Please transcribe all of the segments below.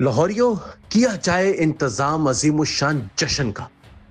लाहौरियों, किया जाए इंतजाम अजीमुशान जश्न का,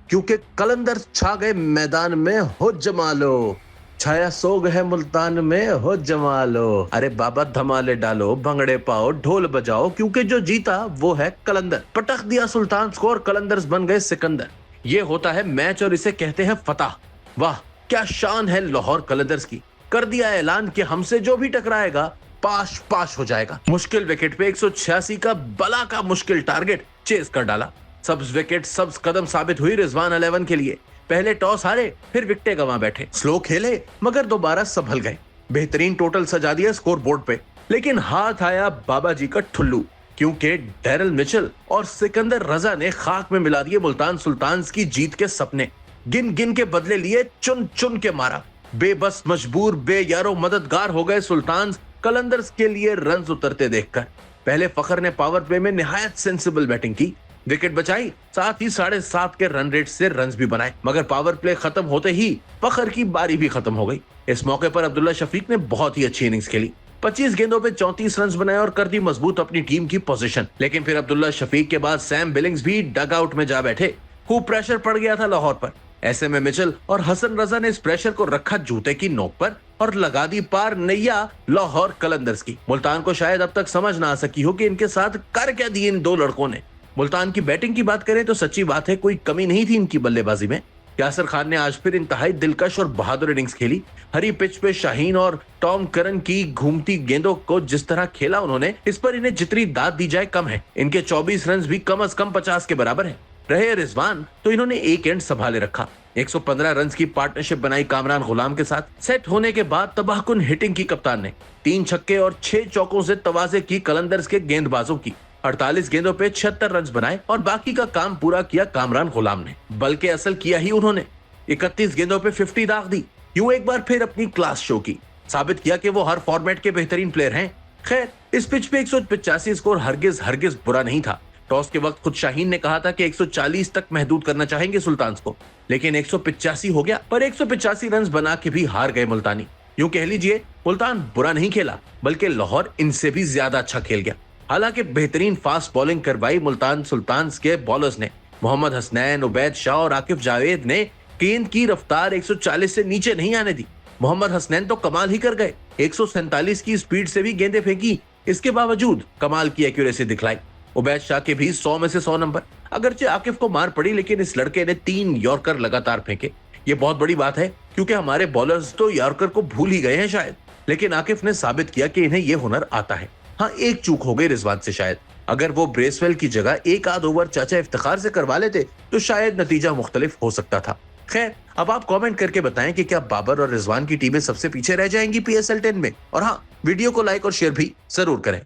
क्योंकि कलंदर छा गए मैदान में, हो जमालो। छाया सोग है मुल्तान में, हो जमालो। अरे बाबा धमाले डालो, भंगड़े पाओ, ढोल बजाओ, क्योंकि जो जीता वो है कलंदर। पटक दिया सुल्तान स्कोर, कलंदर्स बन गए सिकंदर। ये होता है मैच और इसे कहते हैं फतह। वाह, क्या शान है लाहौर कलंदर्स की। कर दिया ऐलान कि हमसे जो भी टकराएगा पाश पाश हो जाएगा। मुश्किल विकेट पे 186 का बला का मुश्किल टारगेट चेस कर डाला। सब्ज विकेट सब्ज कदम साबित हुई रिजवान 11 के लिए। पहले टॉस हारे, फिर विकेटें गंवा बैठे। स्लो खेले मगर दोबारा संभल गए। बेहतरीन टोटल सजा दिया स्कोर बोर्ड पे, लेकिन हाथ आया बाबा जी का ठुल्लू, क्योंकि डैरल मिचेल और सिकंदर रजा ने खाक में मिला दिए मुल्तान सुल्तान्स की जीत के सपने। गिन गिन के बदले लिए, चुन चुन के मारा। बेबस मजबूर बेयारो मददगार हो गए सुल्तान्स कलंदर्स के लिए रन्स उतरते देखकर। पहले फखर ने पावर प्ले में निहायत सेंसिबल बैटिंग की, विकेट बचाई, साथ ही 7.5 के रन रेट से रन्स भी बनाए। मगर पावर प्ले खत्म होते ही फखर की बारी भी खत्म हो गई। इस मौके पर अब्दुल्ला शफीक ने बहुत ही अच्छी इनिंग्स खेली। 25 गेंदों पे 34 रन बनाए और कर दी मजबूत अपनी टीम की पोजीशन। लेकिन फिर अब्दुल्ला शफीक के बाद सैम बिलिंग्स भी डग आउट में जा बैठे। खूब प्रेशर पड़ गया था लाहौर पर। ऐसे में मिचेल और हसन रजा ने इस प्रेशर को रखा जूते की नोक पर और लगा दी पार नैया लाहौर कलंदर्स की। मुल्तान को शायद अब तक समझ ना आ सकी हो कि इनके साथ कर क्या दिए इन दो लड़कों ने। मुल्तान की बैटिंग की बात करें तो सच्ची बात है, कोई कमी नहीं थी इनकी बल्लेबाजी में। यासिर खान ने आज फिर इंतहाई दिलकश और बहादुर इनिंग्स खेली। हरी पिच पे शाहीन और टॉम करन की घूमती गेंदों को जिस तरह खेला उन्होंने, इस पर इन्हें जितनी दाद दी जाए कम है। इनके 24 रन भी कम से कम 50 के बराबर है। रहे रिजवान तो इन्होंने एक एंड संभाले रखा। 115 रन की पार्टनरशिप बनाई कामरान गुलाम के साथ। सेट होने के बाद तबाहकुन हिटिंग की कप्तान ने। 3 छक्के और 6 चौकों से तवाजे की कलंदर्स के गेंदबाजों की। 48 गेंदों पे 76 रन बनाए और बाकी का काम पूरा किया कामरान गुलाम ने। बल्कि असल किया ही उन्होंने। 31 गेंदों पे 50 दाग दी। यूं एक बार फिर अपनी क्लास शो की, साबित किया कि वो हर फॉर्मेट के बेहतरीन प्लेयर हैं। खैर, इस पिच पे 185 स्कोर हरगिज हरगिज बुरा नहीं था। टॉस के वक्त खुद शाहीन ने कहा था कि 140 तक महदूद करना चाहेंगे सुल्तान्स को, लेकिन 185 हो गया। पर 185 रन बना के भी हार गए मुल्तानी। यूं कह लीजिए, मुल्तान बुरा नहीं खेला, बल्कि लाहौर इनसे भी ज्यादा अच्छा खेल गया। हालांकि बेहतरीन फास्ट बॉलिंग करवाई मुल्तान सुल्तान्स के बॉलर्स ने। मोहम्मद हसनैन, उबैद शाह और आकिफ जावेद ने गेंद की रफ्तार 140 से नीचे नहीं आने दी। मोहम्मद हसनैन तो कमाल ही कर गए, 147 की स्पीड से भी गेंदें फेंकी। इसके बावजूद कमाल की एक्यूरेसी दिखलाई। उबैद शाह के भी 100 में से 100 नंबर। अगरचे आकिफ को मार पड़ी, लेकिन इस लड़के ने 3 यॉर्कर लगातार फेंके। ये बहुत बड़ी बात है, क्योंकि हमारे बॉलर्स तो यॉर्कर को भूल ही गए हैं शायद। लेकिन आकिफ ने साबित किया कि इन्हें यह हुनर आता है। हाँ, एक चूक हो गई रिजवान से शायद। अगर वो ब्रेसवेल की जगह एक आध ओवर चाचा इफ्तिखार से करवा लेते तो शायद नतीजा मुख्तलिफ हो सकता था। खैर, अब आप कमेंट करके बताएं कि क्या बाबर और रिजवान की टीमें सबसे पीछे रह जाएंगी PSL 10 में। और हाँ, वीडियो को लाइक और शेयर भी जरूर करें।